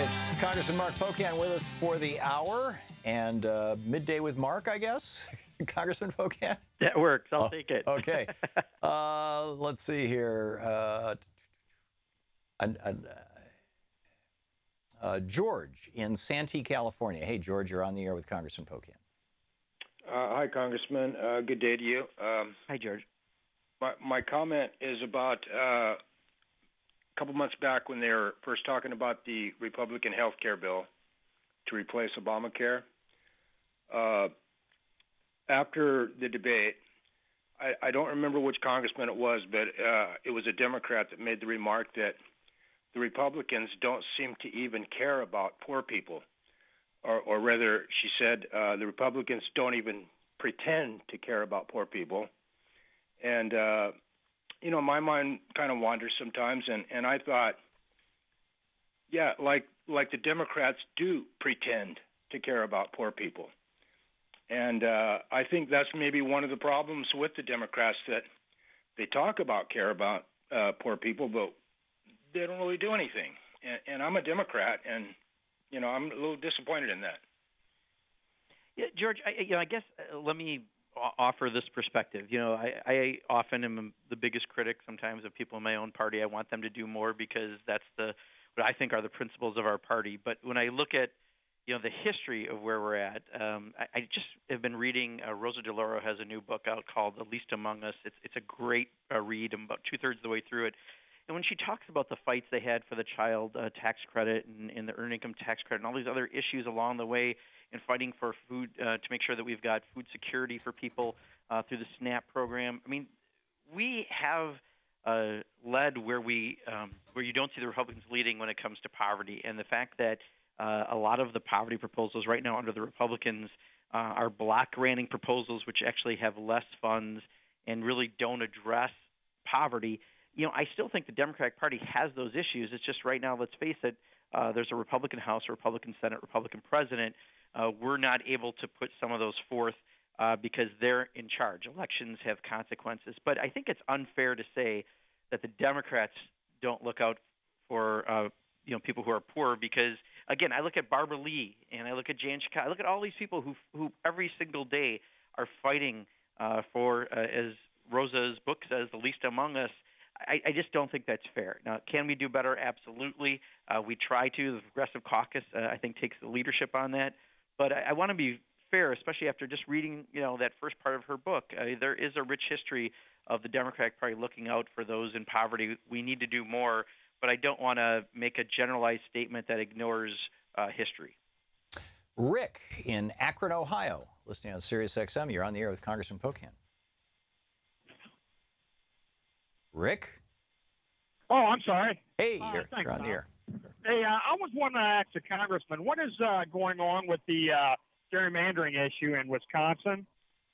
It's Congressman Mark Pocan with us for the hour and midday with Mark, I guess. Congressman Pocan? That works. I'll take it. Okay. Let's see here. George in Santee, California. Hey, George, you're on the air with Congressman Pocan. Hi, Congressman. Good day to you. Hi, George. My comment is about a couple months back when they were first talking about the Republican health care bill to replace Obamacare. After the debate, I don't remember which congressman it was, but it was a Democrat that made the remark that the Republicans don't seem to even care about poor people. Or rather, she said, the Republicans don't even pretend to care about poor people. And, my mind kind of wanders sometimes, and I thought, yeah, like the Democrats do pretend to care about poor people. And I think that's maybe one of the problems with the Democrats, that they talk about care about poor people, but they don't really do anything. And I'm a Democrat, and I'm a little disappointed in that. Yeah, George, I guess let me offer this perspective. I often am the biggest critic sometimes of people in my own party. I want them to do more because that's what I think are the principles of our party. But when I look at the history of where we're at, I just have been reading. Rosa DeLauro has a new book out called The Least Among Us. It's a great read. I'm about two-thirds of the way through it. And when she talks about the fights they had for the child tax credit and the earned income tax credit and all these other issues along the way in fighting for food to make sure that we've got food security for people through the SNAP program, I mean, we have led where you don't see the Republicans leading when it comes to poverty. And the fact that a lot of the poverty proposals right now under the Republicans are block-granting proposals which actually have less funds and really don't address poverty. I still think the Democratic Party has those issues. It's just right now, let's face it, there's a Republican House, a Republican Senate, Republican President. We're not able to put some of those forth because they're in charge. Elections have consequences. But I think it's unfair to say that the Democrats don't look out for people who are poor because, again, I look at Barbara Lee and I look at Jan Chicago. I look at all these people who every single day are fighting for, as Rosa's book says, the least among us. I just don't think that's fair. Now, can we do better? Absolutely. We try to. The Progressive Caucus, I think, takes the leadership on that. But I want to be fair, especially after just reading, that first part of her book. There is a rich history of the Democratic Party looking out for those in poverty. We need to do more, but I don't want to make a generalized statement that ignores history. Rick in Akron, Ohio, listening on Sirius XM. You're on the air with Congressman Pocan. Rick? Oh, I'm sorry. Hey, Thanks, you're on the air. Hey, I was wanting to ask the congressman, what is going on with the gerrymandering issue in Wisconsin?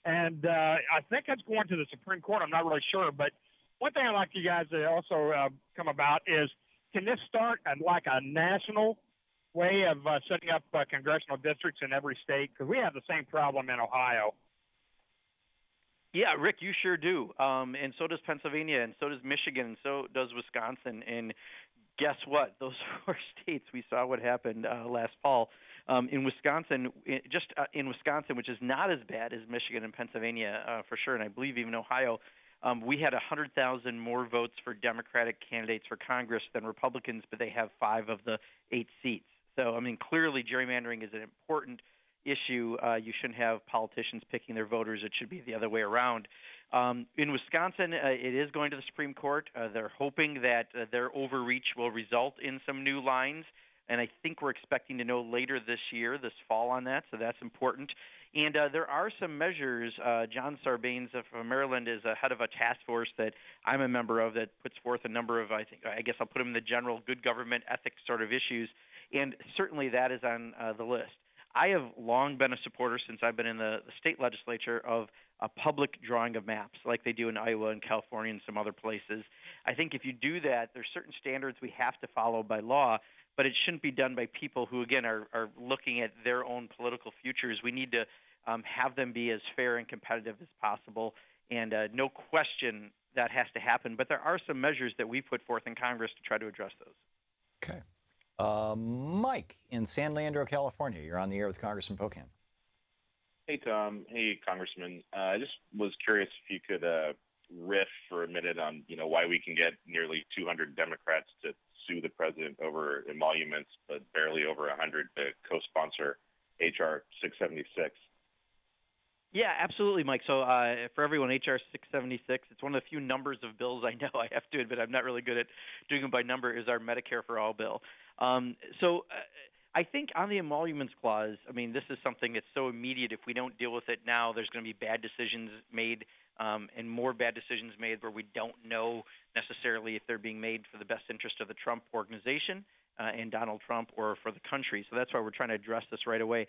And I think it's going to the Supreme Court. I'm not really sure. But one thing I'd like you guys to also come about is, can this start at like a national way of setting up congressional districts in every state? Because we have the same problem in Ohio. Yeah, Rick, you sure do. And so does Pennsylvania, and so does Michigan, and so does Wisconsin. And guess what? Those four states, we saw what happened last fall. In Wisconsin, which is not as bad as Michigan and Pennsylvania for sure, and I believe even Ohio, we had 100,000 more votes for Democratic candidates for Congress than Republicans, but they have 5 of the 8 seats. So, clearly gerrymandering is an important issue. You shouldn't have politicians picking their voters. It should be the other way around. In Wisconsin, it is going to the Supreme Court. They're hoping that their overreach will result in some new lines, and I think we're expecting to know later this fall on that, so that's important. And there are some measures. John Sarbanes from Maryland is head of a task force that I'm a member of that puts forth a number of, I guess I'll put them in the general good government ethics sort of issues, and certainly that is on the list. I have long been a supporter, since I've been in the state legislature, of a public drawing of maps like they do in Iowa and California and some other places. I think if you do that, there's certain standards we have to follow by law, but it shouldn't be done by people who, again, are looking at their own political futures. We need to have them be as fair and competitive as possible, and no question that has to happen. But there are some measures that we put forth in Congress to try to address those. Okay. Mike in San Leandro, California. You're on the air with Congressman Pocan. Hey, Tom. Hey, Congressman. I just was curious if you could riff for a minute on, why we can get nearly 200 Democrats to sue the president over emoluments, but barely over 100 to co-sponsor H.R. 676. Yeah, absolutely, Mike. So for everyone, H.R. 676, it's one of the few numbers of bills I know. I have to admit I'm not really good at doing them by number, is our Medicare for All bill. I think on the emoluments clause, this is something that's so immediate. If we don't deal with it now, there's going to be bad decisions made and more bad decisions made where we don't know necessarily if they're being made for the best interest of the Trump organization and Donald Trump or for the country. So that's why we're trying to address this right away.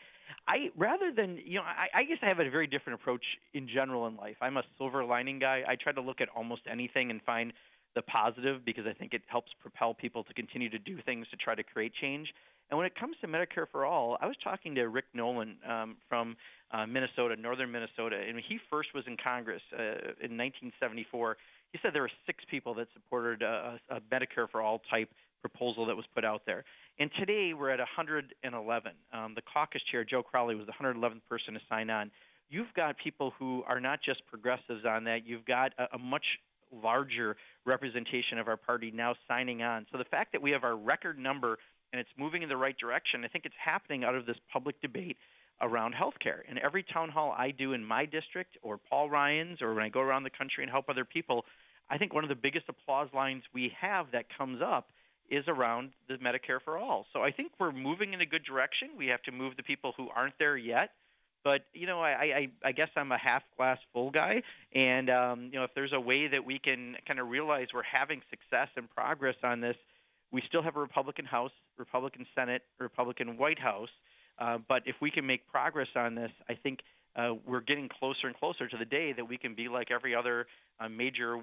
I guess I have a very different approach in general in life. I'm a silver lining guy. I try to look at almost anything and find the positive because I think it helps propel people to continue to do things to try to create change. And when it comes to Medicare for All, I was talking to Rick Nolan from Minnesota, northern Minnesota, and when he first was in Congress in 1974, he said there were 6 people that supported a Medicare for All type proposal that was put out there. And today we're at 111. The caucus chair, Joe Crowley, was the 111th person to sign on. You've got people who are not just progressives on that. You've got a much larger representation of our party now signing on. So the fact that we have our record number and it's moving in the right direction, I think it's happening out of this public debate around health care. And every town hall I do in my district or Paul Ryan's or when I go around the country and help other people, I think one of the biggest applause lines we have that comes up is around the Medicare for All. So I think we're moving in a good direction. We have to move the people who aren't there yet. But, I guess I'm a half glass full guy. And, if there's a way that we can kind of realize we're having success and progress on this, we still have a Republican House, Republican Senate, Republican White House. But if we can make progress on this, I think we're getting closer and closer to the day that we can be like every other major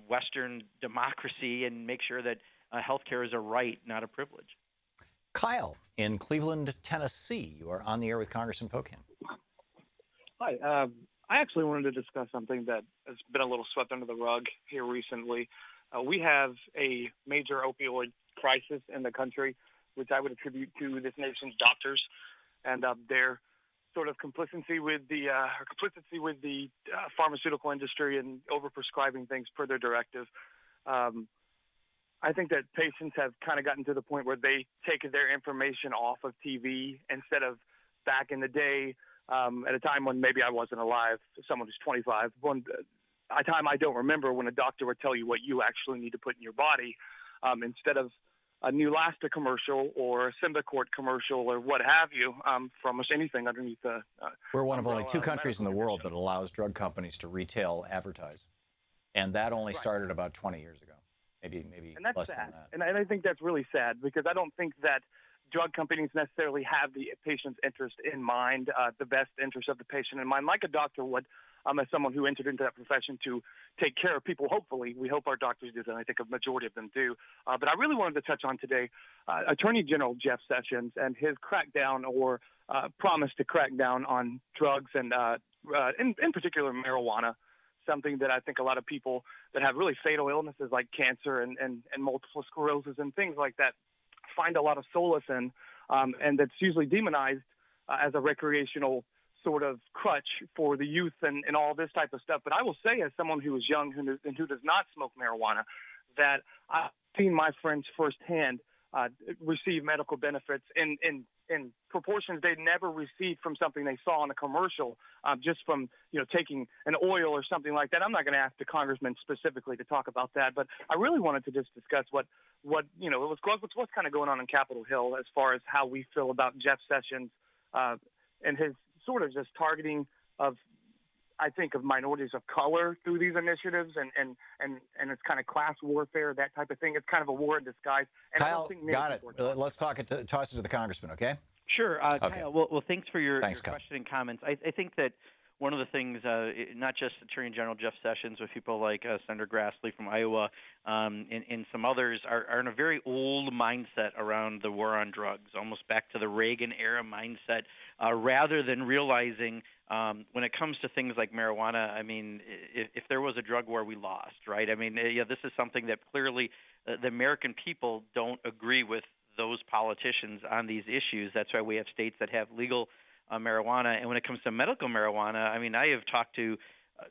Western democracy and make sure that health care is a right, not a privilege. Kyle in Cleveland, Tennessee. You are on the air with Congressman Pocan. Hi. I actually wanted to discuss something that has been a little swept under the rug here recently. We have a major opioid crisis in the country, which I would attribute to this nation's doctors and their sort of complicity with the pharmaceutical industry and overprescribing things per their directive. I think that patients have kind of gotten to the point where they take their information off of TV instead of back in the day, at a time when maybe I wasn't alive, someone who's 25, a time I don't remember when a doctor would tell you what you actually need to put in your body, instead of a Neulasta commercial or a Symbicort commercial or what have you, for almost anything underneath the We're one of only 2 countries in the world that allows drug companies to retail advertise. And that only started about 20 years ago, maybe and that's less sad. than that. And I think that's really sad because I don't think that drug companies necessarily have the patient's interest in mind, the best interest of the patient in mind, like a doctor would. As someone who entered into that profession to take care of people, hopefully, we hope our doctors do that, and I think a majority of them do. But I really wanted to touch on today Attorney General Jeff Sessions and his crackdown or promise to crack down on drugs and in particular marijuana, something that I think a lot of people that have really fatal illnesses like cancer and multiple sclerosis and things like that find a lot of solace in, and that's usually demonized as a recreational sort of crutch for the youth and all this type of stuff. But I will say, as someone who is young and who does not smoke marijuana, that I've seen my friends firsthand receive medical benefits in proportions they'd never received from something they saw in a commercial, just from taking an oil or something like that. I'm not going to ask the congressman specifically to talk about that, but I really wanted to just discuss what's kind of going on in Capitol Hill as far as how we feel about Jeff Sessions and his sort of just targeting of, I think, of minorities of color through these initiatives and it's kind of class warfare, that type of thing. It's kind of a war in disguise. And Kyle, got it. Let's toss it to the congressman, okay? Sure. Okay. Kyle, well, thanks for your Kyle. question and comments. I think that one of the things, not just Attorney General Jeff Sessions, but people like Senator Grassley from Iowa and some others are in a very old mindset around the war on drugs, almost back to the Reagan-era mindset, rather than realizing when it comes to things like marijuana, I mean, if there was a drug war, we lost, right? I mean, this is something that clearly the American people don't agree with those politicians on these issues. That's why we have states that have legal marijuana. And when it comes to medical marijuana, I mean, I have talked to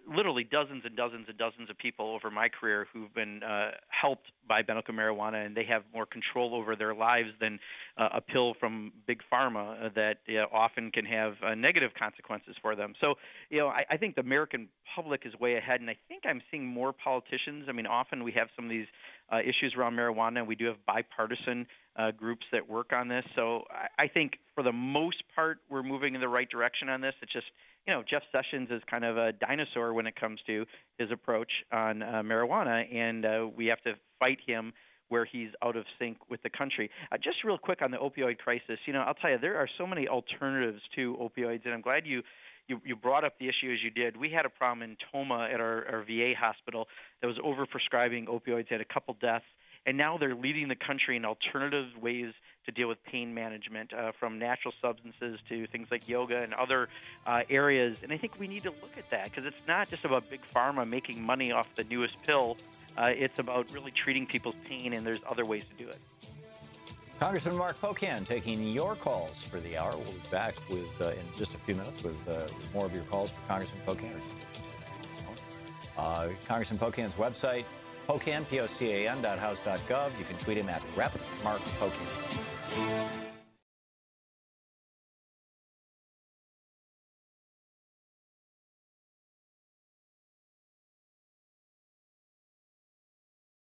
literally dozens and dozens and dozens of people over my career who've been helped by medical marijuana, and they have more control over their lives than a pill from big pharma that often can have negative consequences for them. So, I think the American public is way ahead, and I think I'm seeing more politicians. I mean, often we have some of these issues around marijuana, and we do have bipartisan groups that work on this. So I think for the most part, we're moving in the right direction on this. It's just, Jeff Sessions is kind of a dinosaur when it comes to his approach on marijuana, and we have to fight him where he's out of sync with the country. Just real quick on the opioid crisis, I'll tell you, there are so many alternatives to opioids, and I'm glad you brought up the issue as you did. We had a problem in Toma at our VA hospital that was overprescribing opioids, had a couple deaths, and now they're leading the country in alternative ways to deal with pain management, from natural substances to things like yoga and other areas. And I think we need to look at that because it's not just about big pharma making money off the newest pill. It's about really treating people's pain, and there's other ways to do it. Congressman Mark Pocan taking your calls for the hour. We'll be back with in just a few minutes with more of your calls for Congressman Pocan. Congressman Pocan's website, Pocan, Pocan.house.gov. You can tweet him at Rep. Mark Pocan.